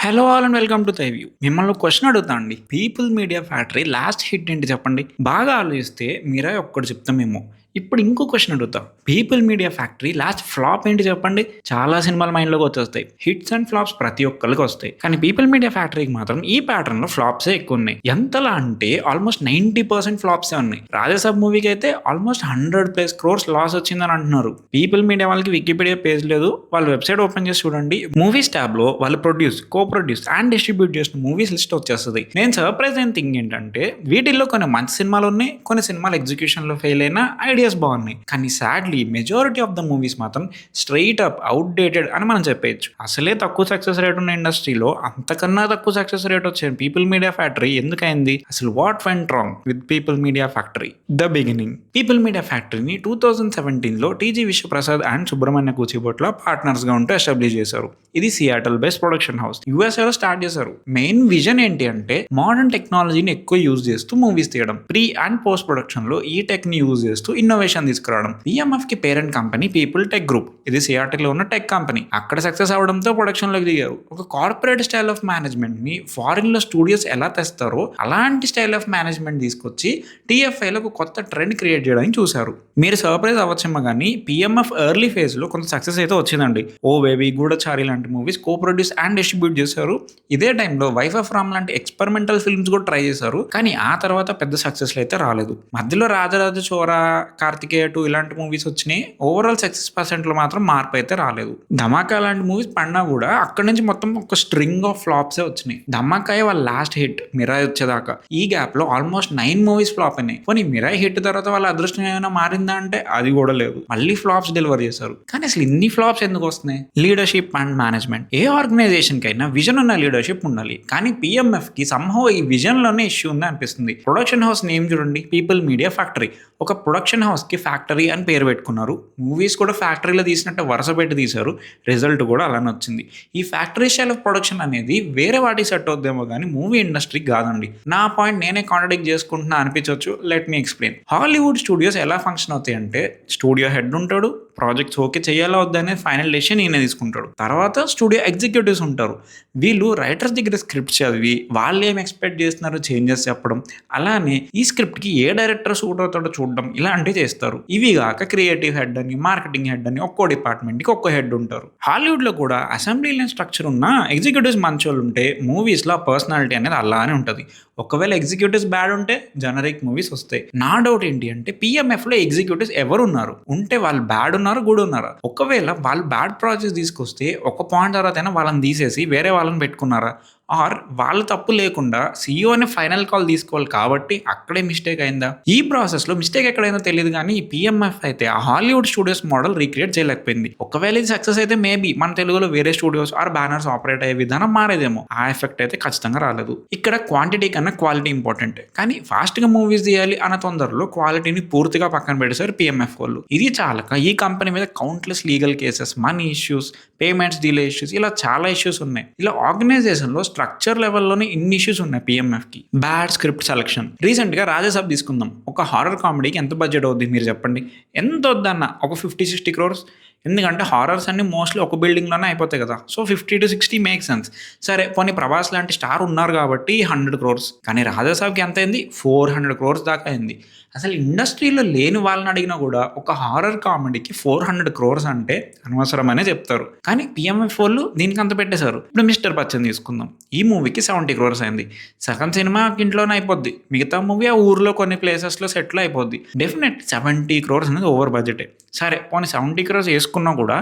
Hello all and welcome to thy view. మిమ్మల్ని ఒక question అడుగుతా అండి. People media factory last hit ఏంటి చెప్పండి? బాగా ఆలోచిస్తే మీరే ఒక్కటి చెప్తామేమో. ఇప్పుడు ఇంకో క్వశ్చన్ అడుగుతా. People media factory last flop ఏంటి చెప్పండి? చాలా సినిమాల మైండ్లోకి వచ్చేస్తాయి. హిట్స్ అండ్ ఫ్లాప్స్ ప్రతి ఒక్కరికి వస్తాయి. కానీ పీపుల్ మీడియా ఫ్యాక్టరీకి మాత్రం ఈ ప్యాటర్న్ లో ఫ్లాప్సే ఎక్కువ ఉన్నాయి. ఎంతలా అంటే ఆల్మోస్ట్ 90% ఫ్లాప్సే ఉన్నాయి. రాజాసాబ్ మూవీకి అయితే ఆల్మోస్ట్ 100+ crores లాస్ వచ్చిందని అంటున్నారు. పీపుల్ మీడియా వాళ్ళకి వికీపీడియా పేజ్ లేదు. వాళ్ళ వెబ్సైట్ ఓపెన్ చేసి చూడండి. మూవీస్ ట్యాబ్ లో వాళ్ళు ప్రొడ్యూస్, కో-ప్రొడ్యూస్ అండ్ డిస్ట్రిబ్యూట్ చేసిన మూవీస్ లిస్ట్ వచ్చేస్తుంది. నేను సర్ప్రైజ్ అయిన థింగ్ ఏంటంటే వీటిల్లో కొన్ని మంచి సినిమాలు ఉన్నాయి, కొన్ని సినిమాలు ఎగ్జిక్యూషన్ లో ఫెయిల్ అయిన ఐడియాస్ బాగున్నాయి. కానీ sadly majority of the movies మాత్రం స్ట్రైట్ అప్ అవుట్ డేటెడ్ అని మనం చెప్పేయచ్చు. అసలే తక్కువ సక్సెస్ రేట్ ఉన్న ఇండస్ట్రీలో అంతకన్నా తక్కువ సక్సెస్ రేట్ వచ్చే పీపుల్ మీడియా ఫ్యాక్టరీ ఎందుకైంది? అసలు what went wrong with people media factory? The beginning. People media ఫ్యాక్టరీని 2017లో TG Vishwaprasad and Subrahmanya Kuchibhotla partners గా ఉంటూ ఎస్టాబ్లిష్ చేశారు. ఇది సియాటల్ బేస్డ్ ప్రొడక్షన్ హౌస్. యూఎస్ఏలో స్టార్ట్ చేశారు. మెయిన్ విజన్ ఏంటి అంటే మోడర్న్ టెక్నాలజీని ఎక్కువ యూజ్ చేస్తూ మూవీస్ తీయడం, ప్రీ అండ్ పోస్ట్ ప్రొడక్షన్ లో ఈ టెక్ ని యూజ్ చేస్తూ ఇన్నోవేషన్ తీసుకురావడం. పిఎంఎఫ్ కి parent company people tech group. ఇది సియాటల్ లో ఉన్న టెక్ కంపెనీ. అక్కడ సక్సెస్ అవడంతో ప్రొడక్షన్ లోకి దిగారు. ఒక కార్పొరేట్ స్టైల్ ఆఫ్ మేనేజ్మెంట్ ని ఫారిన్ లో స్టూడియోస్ ఎలా తెస్తారో అలాంటి స్టైల్ ఆఫ్ మేనేజ్మెంట్ తీసుకొచ్చి టీఎఫ్ఐ లో ఒక కొత్త ట్రెండ్ క్రియేట్ చేయడానికి చూశారు. మీరు సర్ప్రైజ్ అవ్వచ్చేమో కానీ పిఎంఎఫ్ ఎర్లీ ఫేజ్ లో కొంత సక్సెస్ అయితే వచ్చిందండి. ఓ బేబీ, గూఢచారి లాంటి movies co produce and distribute చేశారు. ఇదే టైంలో వైఫ్ ఆఫ్ రామ్ లాంటి ఎక్స్పెరిమెంటల్ ఫిల్మ్స్ కూడా ట్రై చేశారు. కానీ ఆ తర్వాత పెద్ద సక్సెస్ అయితే రాలేదు. మధ్యలో రాజరాజ చోరా, కార్తికేయ 2 ఇలాంటి మూవీస్ వచ్చినాయి. ఓవరాల్ సక్సెస్ పర్సెంట్ లో మాత్రం మార్పు అయితే రాలేదు. ధమాకా లాంటి మూవీస్ పడినా కూడా అక్కడి నుంచి మొత్తం ఒక స్ట్రింగ్ ఆఫ్ ఫ్లాప్సే వచ్చినాయి. ధమాకాయ వాళ్ళ లాస్ట్ హిట్, మిరాయ్ వచ్చేదాకా ఈ గ్యాప్ లో ఆల్మోస్ట్ 9 మూవీస్ ఫ్లాప్ అయినాయి. పోనీ మిరాయ్ హిట్ తర్వాత వాళ్ళ అదృష్టం ఏమైనా మారిందా అంటే అది కూడా లేదు. మళ్ళీ ఫ్లాప్స్ డెలివర్ చేశారు. కానీ అసలు ఇన్ని ఫ్లాప్స్ ఎందుకు వస్తున్నాయి? Leadership and management. ఏ ఆర్గనైజేషన్ కైనా విజన్ ఉన్న లీడర్షిప్ ఉండాలి. కానీ పిఎంఎఫ్ కి సంహో ఈ విజన్ లోనే ఇష్యూ ఉంది అనిపిస్తుంది. ప్రొడక్షన్ హౌస్ నేమ్ చూడండి, పీపుల్ మీడియా ఫ్యాక్టరీ. ఒక ప్రొడక్షన్ హౌస్ కి ఫ్యాక్టరీ అని పేరు పెట్టుకున్నారు. మూవీస్ కూడా ఫ్యాక్టరీలో తీసినట్టు వరుస పెట్టి తీశారు. రిజల్ట్ కూడా అలానే వచ్చింది. ఈ ఫ్యాక్టరీ స్టైల్ ఆఫ్ ప్రొడక్షన్ అనేది వేరే వాటికి సెట్ అవుద్దేమో కానీ మూవీ ఇండస్ట్రీకి కాదండి. నా పాయింట్ నేనే కాంట్రడిక్ట్ చేసుకుంటున్నా అనిపించవచ్చు. Let me explain. Hollywood studios ఎలా ఫంక్షన్ అవుతాయి అంటే స్టూడియో హెడ్ ఉంటాడు. ప్రాజెక్ట్స్ ఓకే చేయాలా వద్దా అనేది ఫైనల్ డెసిషన్ ఈయన తీసుకుంటాడు. తర్వాత స్టూడియో ఎగ్జిక్యూటివ్స్ ఉంటారు. వీళ్ళు రైటర్స్ దగ్గర స్క్రిప్ట్ చదివి వాళ్ళు ఏం ఎక్స్పెక్ట్ చేస్తున్నారో చేంజెస్ చెప్పడం, అలానే ఈ స్క్రిప్ట్ కి ఏ డైరెక్టర్ సూట్ అవుతాడో చూడడం, ఇలాంటివి చేస్తారు. ఇవి కాక క్రియేటివ్ హెడ్ అని, మార్కెటింగ్ హెడ్ అని ఒక్కో డిపార్ట్మెంట్ కి ఒక్కో హెడ్ ఉంటారు. హాలీవుడ్ లో కూడా అసెంబ్లీ లైన్ స్ట్రక్చర్ ఉన్న ఎగ్జిక్యూటివ్స్ మంచోళ్ళు ఉంటే మూవీస్ లో పర్సనాలిటీ అనేది అలానే ఉంటుంది. ఒకవేళ ఎగ్జిక్యూటివ్స్ బ్యాడ్ ఉంటే జనరిక్ మూవీస్ వస్తాయి. నా డౌట్ ఏంటి అంటే పిఎంఎఫ్ లో ఎగ్జిక్యూటివ్స్ ఎవరు ఉన్నారు? ఉంటే వాళ్ళు బ్యాడ్ ఉన్నారు, గుడ్ ఉన్నారు. ఒకవేళ వాళ్ళు బ్యాడ్ ప్రాజెక్ట్స్ తీసుకొస్తే ఒక పాయింట్ తర్వాత వాళ్ళని తీసేసి వేరే వాళ్ళని పెట్టుకున్నారా? ఆర్ వాళ్ళ తప్పు లేకుండా సీఈఓని ఫైనల్ కాల్ తీసుకోవాలి కాబట్టి అక్కడే మిస్టేక్ అయిందా? ఈ ప్రాసెస్ లో మిస్టేక్ ఎక్కడైందో తెలియదు కానీ ఈ పిఎంఎఫ్ అయితే ఆ హాలీవుడ్ స్టూడియోస్ మోడల్ రీక్రియేట్ చేయలేకపోయింది. ఒకవేళ ఇది సక్సెస్ అయితే మేబీ మన తెలుగులో వేరే స్టూడియోస్ ఆర్ బ్యానర్స్ ఆపరేట్ అయ్యే విధానం మారేదేమో. ఆ ఎఫెక్ట్ అయితే ఖచ్చితంగా రాలేదు. ఇక్కడ క్వాంటిటీ కన్నా క్వాలిటీ ఇంపార్టెంట్. కానీ ఫాస్ట్ గా మూవీస్ తీయాలి అన్న తొందరలో క్వాలిటీని పూర్తిగా పక్కన పెట్టేశారు పిఎంఎఫ్ వాళ్ళు. ఇది చాలక ఈ కంపెనీ మీద countless legal cases, money issues, payments delay issues, ఇలా చాలా ఇష్యూస్ ఉన్నాయి. ఇలా ఆర్గనైజేషన్ లో స్ట్రక్చర్ లెవెల్లోనే ఇన్ని ఇష్యూస్ ఉన్నాయి పిఎంఎఫ్ కి. Bad script selection. రీసెంట్ గా రాజాసాబ్ తీసుకుందాం. ఒక హారర్ కామెడీకి ఎంత బడ్జెట్ అవుద్ది మీరు చెప్పండి? ఎంత వద్దన్న ఒక 50-60 crores. ఎందుకంటే హారర్స్ అన్ని మోస్ట్లీ ఒక బిల్డింగ్లోనే అయిపోతాయి కదా. So 50-60 make sense. సరే పోనీ ప్రభాస్ లాంటి స్టార్ ఉన్నారు కాబట్టి 100 crores. కానీ రాజాసాబ్కి ఎంత అయింది? 400 crores దాకా అయింది. అసలు ఇండస్ట్రీలో లేని వాళ్ళని అడిగినా కూడా ఒక హారర్ కామెడీకి 400 crores అంటే అనవసరమనే చెప్తారు. కానీ పిఎంఎఫ్ వాళ్ళు దీనికి అంత పెట్టేశారు. ఇప్పుడు మిస్టర్ బచ్చన్ తీసుకుందాం. ఈ మూవీకి 70 crores అయింది. సగం సినిమా ఇంట్లోనే అయిపోద్ది. మిగతా మూవీ ఆ ఊర్లో కొన్ని ప్లేసెస్లో సెటిల్ అయిపోద్ది. డెఫినెట్ 70 crores అనేది ఓవర్ బడ్జెటే. సరే పోనీ 70 crores వేసుకున్నా కూడా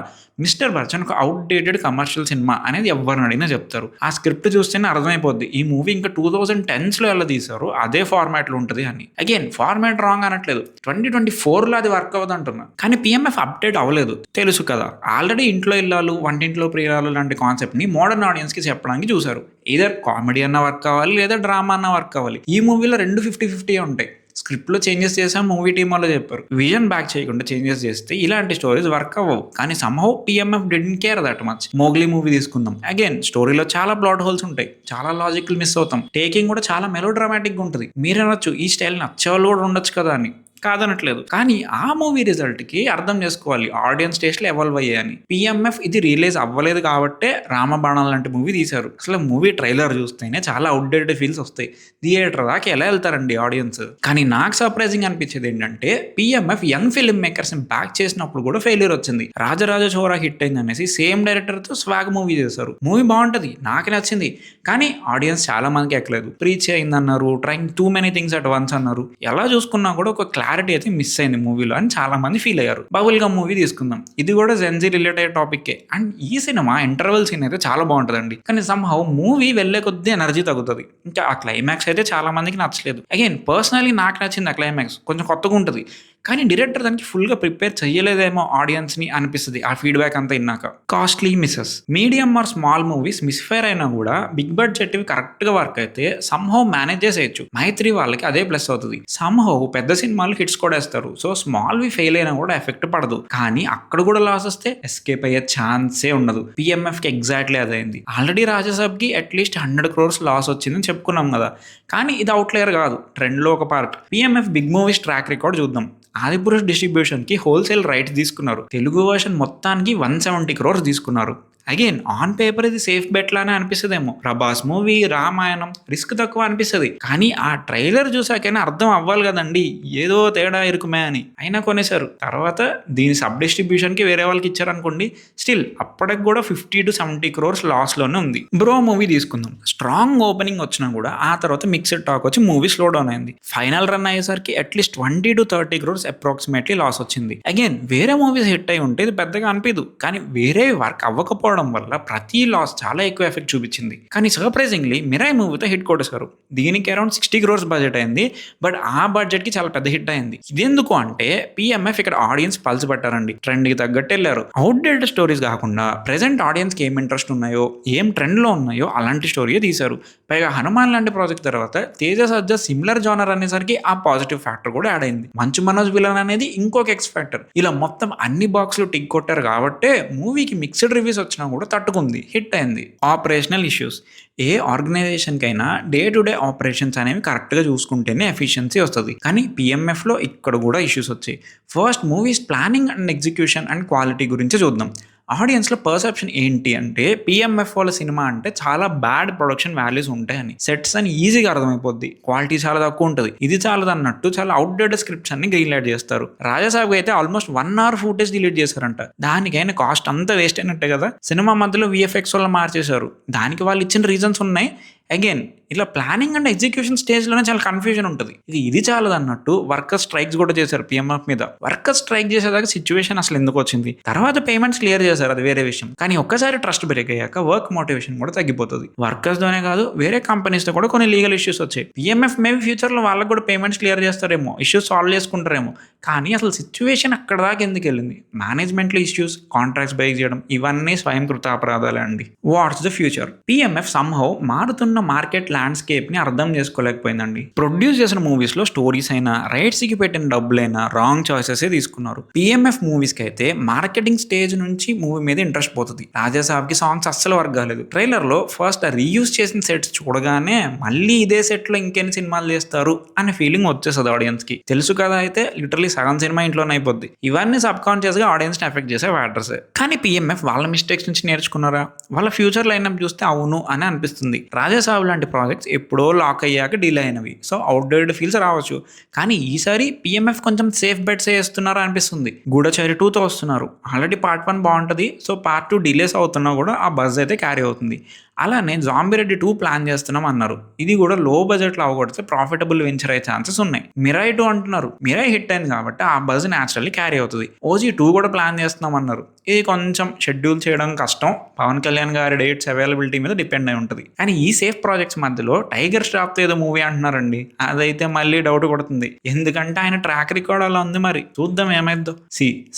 మిస్టర్ బచ్చన్ ఒక అవుట్డేటెడ్ కమర్షియల్ సినిమా అనేది ఎవరిని అడిగినా చెప్తారు. ఆ స్క్రిప్ట్ చూస్తేనే అర్థమైపోద్ది ఈ మూవీ ఇంకా 2010s లో ఎలా తీశారు అదే ఫార్మాట్ లో ఉంటుంది అని. అగైన్ ఫార్మాట్ రాంగ్ అనట్లేదు, 2024లో అది వర్క్ అవ్వదు అంటున్నా. కానీ పిఎంఎఫ్ అప్డేట్ అవ్వలేదు, తెలుసు కదా. ఆల్రెడీ ఇంట్లో ఇల్లాలు, వంటింట్లో ప్రియురాలు లాంటి కాన్సెప్ట్ ని మోడర్న్ ఆడియన్స్ కి చెప్పడానికి చూసారు. ఇదర్ కామెడీ అన్న వర్క్ అవ్వాలి లేదా డ్రామా అన్న వర్క్ అవ్వాలి. ఈ మూవీలో 2 50-50 ఉంటాయి. స్క్రిప్ట్ లో చేంజెస్ చేసాం, మూవీ టీమ్ వాళ్ళు చెప్పారు. విజన్ బ్యాక్ చేయకుండా చేంజెస్ చేస్తే ఇలాంటి స్టోరీస్ వర్క్ అవ్వవు. కానీ somehow PMF didn't care that much. Mowgli movie తీసుకుందాం. అగైన్ స్టోరీలో చాలా ప్లాట్ హోల్స్ ఉంటాయి, చాలా లాజికల్ మిస్ అవుతాం. టేకింగ్ కూడా చాలా మెలో డ్రామాటిక్ గా ఉంటుంది. మీరు అనొచ్చు ఈ స్టైల్ నచ్చే వాళ్ళు కూడా ఉండొచ్చు కదా అని. కాదనట్లేదు. కానీ ఆ మూవీ రిజల్ట్‌కి అర్థం చేసుకోవాలి ఆడియన్స్ టేస్ట్‌లు ఎవాల్వ్ అయ్యాయని. 'పీఎంఎఫ్' ఇది రిలీజ్ అవ్వలేదు కాబట్టే 'రామబాణం' లాంటి మూవీ తీశారు. అసలు మూవీ ట్రైలర్ చూస్తేనే చాలా ఔట్‌డేటెడ్ ఫీల్స్ వస్తాయి. థియేటర్ దాకా ఎలా ఎళ్తారండి ఆడియన్స్? కానీ నాకు సర్ప్రైజింగ్ అనిపించేది ఏంటంటే 'పీఎంఎఫ్' యంగ్ ఫిల్మ్ మేకర్స్‌ని బ్యాక్ చేసినప్పుడు కూడా ఫెయిల్యూర్ వచ్చింది. 'రాజరాజ చోరా' హిట్ అయిందనేసి సేమ్ డైరెక్టర్‌తో 'స్వాగ్' మూవీ చేశారు. మూవీ బావుంటది. నాకు నచ్చింది. కానీ ఆడియన్స్ చాలా మందికి ఎక్కలేదు. ప్రీచ్ అయిందన్నారు. Trying too many things at once అన్నారు. ఎలా చూసుకున్నా కూడా ఒక క్లారిటీ అయితే మిస్ అయింది మూవీలో అని చాలా మంది ఫీల్ అయ్యారు. బబుల్ గమ్ మూవీ తీసుకుందాం. ఇది కూడా జెన్జీ రిలేట్ అయ్యే టాపిక్కే. అండ్ ఈ సినిమా ఇంటర్వెల్ సీన్ అయితే చాలా బాగుంటుందండి. కానీ సమ్హౌ మూవీ వెళ్లే కొద్దీ ఎనర్జీ తగ్గుతుంది. ఇంకా ఆ క్లైమాక్స్ అయితే చాలా మందికి నచ్చలేదు. అగైన్ పర్సనలీ నాకు నచ్చింది ఆ క్లైమాక్స్. కొంచెం కొత్తగా ఉంటుంది. కానీ డైరెక్టర్ దానికి ఫుల్గా ప్రిపేర్ చేయలేదేమో ఆడియన్స్ని అనిపిస్తుంది ఆ ఫీడ్బ్యాక్ అంతా విన్నాక. Costly misses. Medium or small movies misfire అయినా కూడా బిగ్ బడ్జెట్ కరెక్ట్గా వర్క్ అయితే సమ్హౌ మేనేజ్ చేసేయచ్చు. మైత్రి వాళ్ళకి అదే ప్లస్ అవుతుంది. సమ్హౌ పెద్ద సినిమాలు హిట్స్ కూడా వేస్తారు. సో స్మాల్వి ఫెయిల్ అయినా కూడా ఎఫెక్ట్ పడదు. కానీ అక్కడ కూడా లాస్ వస్తే ఎస్కేప్ అయ్యే ఛాన్సే ఉండదు. పిఎంఎఫ్కి ఎగ్జాక్ట్లీ అదైంది. ఆల్రెడీ రాజాసాబ్కి అట్లీస్ట్ 100 crores లాస్ వచ్చిందని చెప్పుకున్నాం కదా. కానీ ఇది అవుట్లేయర్ కాదు, ట్రెండ్లో ఒక part. PMF big movies track record చూద్దాం. ఆదిపురుష్ డిస్ట్రిబ్యూషన్కి హోల్సేల్ రైట్స్ తీసుకున్నారు. తెలుగు వర్షన్ మొత్తానికి 170 crores తీసుకున్నారు. అగైన్ ఆన్ పేపర్ ఇది సేఫ్ బెట్ లానే అనిపిస్తుందేమో. ప్రభాస్ మూవీ, రామాయణం రిస్క్ తక్కువ అనిపిస్తుంది. కానీ ఆ ట్రైలర్ చూసాకైనా అర్థం అవ్వాలి కదండి ఏదో తేడా ఇరుకుమే అని. అయినా కొనేశారు. తర్వాత దీని సబ్ డిస్ట్రిబ్యూషన్కి వేరే వాళ్ళకి ఇచ్చారనుకోండి, స్టిల్ అప్పటికి కూడా 50 to 70 crores లాస్లోనే ఉంది. బ్రో మూవీ తీసుకుందాం. స్ట్రాంగ్ ఓపెనింగ్ వచ్చినా కూడా ఆ తర్వాత మిక్స్డ్ టాక్ వచ్చి మూవీ స్లో డౌన్ అయింది. ఫైనల్ రన్ అయ్యేసరికి at least 20 to 30 crores approximately loss వచ్చింది. అగైన్ వేరే మూవీస్ హిట్ అయి ఉంటే ఇది పెద్దగా అనిపించదు. కానీ వేరే వర్క్ అవ్వకపోవడం వల్ల ప్రతి లాస్ చాలా ఎక్కువ ఎఫెక్ట్ చూపించింది. కానీ సర్ప్రైజింగ్లీ మిరాయ్ మూవీతో హిట్ కొట్టేశారు. దీనికి అరౌండ్ 60 crores బడ్జెట్ అయింది. బట్ ఆ బడ్జెట్ కి చాలా పెద్ద హిట్ అయింది. ఇదెందుకు అంటే పిఎంఎఫ్ ఇక్కడ ఆడియన్స్ పల్స్ పట్టారండి. ట్రెండ్ కి తగ్గట్టు వెళ్ళారు. అవుట్డేటెడ్ స్టోరీస్ కాకుండా ప్రెసెంట్ ఆడియన్స్ కి ఏం ఇంట్రెస్ట్ ఉన్నాయో, ఏం ట్రెండ్ లో ఉన్నాయో అలాంటి స్టోరీయే తీశారు. పైగా హనుమాన్ లాంటి ప్రాజెక్ట్ తర్వాత తేజ సజ్జా సిమిలర్ జోనర్ అనేసరికి ఆ పాజిటివ్ ఫ్యాక్టర్ కూడా యాడ్ అయింది. మంచు మనోజ్ విలన్ అనేది ఇంకొక ఎక్స్ ఫ్యాక్టర్. ఇలా మొత్తం అన్ని బాక్స్లు టిక్ కొట్టారు కాబట్టి మూవీకి మిక్స్డ్ రివ్యూస్ వచ్చినా కూడా తట్టుకుంది, హిట్ అయింది. Operational issues. ఏ ఆర్గనైజేషన్కైనా డే టు డే ఆపరేషన్స్ అనేవి కరెక్ట్గా చూసుకుంటేనే ఎఫిషియన్సీ వస్తుంది. కానీ పిఎంఎఫ్లో ఇక్కడ కూడా ఇష్యూస్ వచ్చాయి. First movies planning and execution and quality గురించి చూద్దాం. ఆడియన్స్లో పర్సెప్షన్ ఏంటి అంటే పిఎంఎఫ్ వాళ్ళ సినిమా అంటే చాలా బ్యాడ్ ప్రొడక్షన్ వాల్యూస్ ఉంటాయని, సెట్స్ అని ఈజీగా అర్థమైపోద్ది, క్వాలిటీ చాలా తక్కువ ఉంటుంది, ఇది చాలా అన్నట్టు చాలా అవుట్డేటెడ్ స్క్రిప్ట్స్ అన్ని గ్రీన్ లైట్ చేస్తారు. రాజాసాబ్ అయితే ఆల్మోస్ట్ 1 hour ఫుటేజ్ డిలీట్ చేశారంట. దానికైనా కాస్ట్ అంతా వేస్ట్ అయినట్టే కదా. సినిమా మధ్యలో విఎఫ్ఎక్స్ వల్ల మార్చేశారు. దానికి వాళ్ళు ఇచ్చిన రీజన్స్ ఉన్నాయి. అగైన్ ఇలా ప్లానింగ్ అండ్ ఎగ్జిక్యూషన్ స్టేజ్లోనే చాలా కన్ఫ్యూజన్ ఉంటుంది. ఇది చాలదు అన్నట్టు వర్కర్ స్ట్రైక్స్ కూడా చేశారు పిఎంఎఫ్ మీద. వర్కర్ స్ట్రైక్ చేసేదాకా సిచ్యువేషన్ అసలు ఎందుకు వచ్చింది, తర్వాత పేమెంట్స్ క్లియర్ చేశారు, అది వేరే విషయం. కానీ ఒక్కసారి ట్రస్ట్ బ్రేక్ అయ్యాక వర్క్ మోటివేషన్ కూడా తగ్గిపోతుంది. వర్కర్స్తోనే కాదు వేరే కంపెనీస్తో కూడా కొన్ని లీగల్ ఇష్యూస్ వచ్చాయి. పిఎంఎఫ్ మేబీ ఫ్యూచర్లో వాళ్ళకి కూడా పేమెంట్స్ క్లియర్ చేస్తారేమో, ఇష్యూస్ సాల్వ్ చేసుకుంటారేమో. కానీ అసలు సిచ్యువేషన్ అక్కడ దాకా ఎందుకు వెళ్ళింది? మేనేజ్మెంట్లో ఇష్యూస్, కాంట్రాక్ట్స్ బ్రేక్ చేయడం, ఇవన్నీ స్వయంకృత అపరాధాలే అండి. What's the future? PMF somehow మారుతున్న మార్కెట్ ల్యాండ్స్కేప్ ని అర్థం చేసుకోలేకపోయిందండి. ప్రొడ్యూస్ చేసిన మూవీస్ లో స్టోరీస్ అయినా, రైట్స్ కి పెట్టిన డబ్బులైనా రాంగ్ చాయిసెస్ తీసుకున్నారు. పిఎంఎఫ్ మూవీస్ కి అయితే మార్కెటింగ్ స్టేజ్ నుంచి మూవీ మీద ఇంట్రెస్ట్ పోతుంది. రాజాసాబ్ కి సాంగ్స్ అస్సలు వర్క్ కాలేదు. ట్రైలర్ లో ఫస్ట్ రీయూజ్ చేసిన సెట్స్ చూడగానే మళ్ళీ ఇదే సెట్ లో ఇంకెన్ని సినిమాలు చేస్తారు అనే ఫీలింగ్ వచ్చేస్తుంది ఆడియన్స్ కి. తెలుసు కదా, అయితే లిటరలీ సగం సినిమా ఇంట్లోనే అయిపోద్ది. ఇవన్నీ సబ్ కాన్షియస్ గా ఆడియన్స్ ని ఎఫెక్ట్ చేసే ఫ్యాక్టర్స్. కానీ పిఎంఎఫ్ వాళ్ళ మిస్టేక్స్ నుంచి నేర్చుకున్నారా? వాళ్ళ ఫ్యూచర్ లైనప్ చూస్తే అవును అని అనిపిస్తుంది. రాజాసాబ్ లాంటి ప్రాజెక్ట్స్ ఎప్పుడో లాక్ అయ్యాక డీల్ అయినవి. సో అవుట్డేటెడ్ ఫీల్స్ రావచ్చు. కానీ ఈసారి పిఎంఎఫ్ కొంచెం సేఫ్ బెట్స్ వేస్తున్నారా అనిపిస్తుంది. గూఢచారి 2తో వస్తున్నారు. ఆల్రెడీ పార్ట్ 1 బాగుంటుంది. సో పార్ట్ 2 డిలేస్ అవుతున్నా కూడా ఆ బజ్ అయితే క్యారీ అవుతుంది. అలానే జాంబిరెడ్డి 2 ప్లాన్ చేస్తున్నాం అన్నారు. ఇది కూడా లో బడ్జెట్లో అవగొడితే ప్రాఫిటబుల్ వెంచర్ అయ్యే ఛాన్సెస్ ఉన్నాయి. మిరాయ్ 2 అంటున్నారు. మిరాయ్ హిట్ అయింది కాబట్టి ఆ బజ్ న్యాచురల్లీ క్యారీ అవుతుంది. ఓజీ 2 కూడా ప్లాన్ చేస్తున్నాం అన్నారు. ఇది కొంచెం షెడ్యూల్ చేయడం కష్టం. పవన్ కళ్యాణ్ గారి డేట్స్ అవైలబిలిటీ మీద డిపెండ్ అయి ఉంటుంది. కానీ ఈ సేఫ్ ప్రాజెక్ట్స్ మధ్యలో టైగర్ ష్రాఫ్తో ఏదో మూవీ అంటున్నారండి. అదైతే మళ్ళీ డౌట్ కొడుతుంది. ఎందుకంటే ఆయన ట్రాక్ రికార్డ్ అలా ఉంది. మరి చూద్దాం ఏమైద్దో.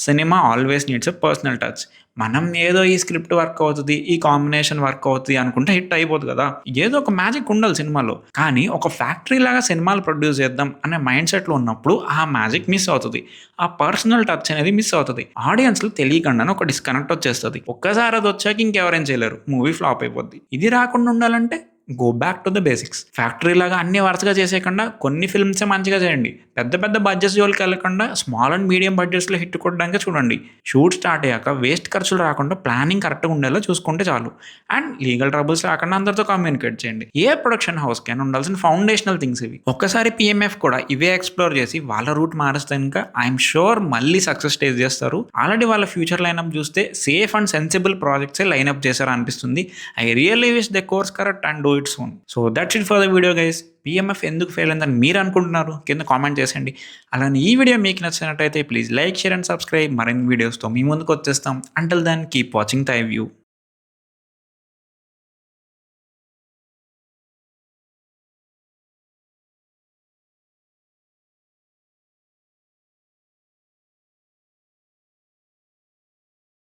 సినిమా always needs a personal touch. మనం ఏదో ఈ స్క్రిప్ట్ వర్క్ అవుతుంది, ఈ కాంబినేషన్ వర్క్ అవుతుంది అనుకుంటే హిట్ అయిపోదు కదా. ఏదో ఒక మ్యాజిక్ ఉండాలి సినిమాలో. కానీ ఒక ఫ్యాక్టరీ లాగా సినిమాలు ప్రొడ్యూస్ చేద్దాం అనే మైండ్ సెట్లో ఉన్నప్పుడు ఆ మ్యాజిక్ మిస్ అవుతుంది. ఆ పర్సనల్ టచ్ అనేది మిస్ అవుతుంది. ఆడియన్స్లో తెలియకుండానే ఒక డిస్కనెక్ట్ వచ్చేస్తుంది. ఒక్కసారి అది వచ్చాక ఇంకెవరేం చేయలేరు, మూవీ ఫ్లాప్ అయిపోద్ది. ఇది రాకుండా ఉండాలంటే go back to the basics. Factory లాగా అన్ని వరుసగా చేసేయకుండా కొన్ని ఫిల్మ్సే మంచిగా చేయండి. పెద్ద పెద్ద బడ్జెట్స్ జోలికి వెళ్ళకుండా స్మాల్ అండ్ మీడియం బడ్జెట్స్లో హిట్ కొట్టడానికి చూడండి. షూట్ స్టార్ట్ అయ్యాక వేస్ట్ ఖర్చులు రాకుండా ప్లానింగ్ కరెక్ట్గా ఉండేలా చూసుకుంటే చాలు. అండ్ లీగల్ ట్రబుల్స్ రాకుండా అందరితో కమ్యూనికేట్ చేయండి. ఏ ప్రొడక్షన్ హౌస్కైనా ఉండాల్సిన ఫౌండేషనల్ థింగ్స్ ఇవి. ఒక్కసారి పిఎంఎఫ్ కూడా ఇవే ఎక్స్ప్లోర్ చేసి వాళ్ళ రూట్ మారిస్తే ఇంకా ఐఎమ్ షూర్ మళ్ళీ సక్సెస్ స్టేజ్ చేస్తారు. ఆల్రెడీ వాళ్ళ ఫ్యూచర్ లైనప్ చూస్తే సేఫ్ అండ్ సెన్సిబుల్ ప్రాజెక్ట్సే లైనప్ చేశారు అనిపిస్తుంది. I really wish they course correct and do it soon. So that's it for the video guys. PMF ఎందుకు ఫెయిల్ అయిందని మీరు అనుకుంటున్నారు కింద కామెంట్ చేసేయండి. అలానే ఈ వీడియో మీకు నచ్చినట్టయితే please like, share and subscribe. మరిన్ని వీడియోస్తో మీ ముందుకు వచ్చేస్తాం. Until then keep watching thy view.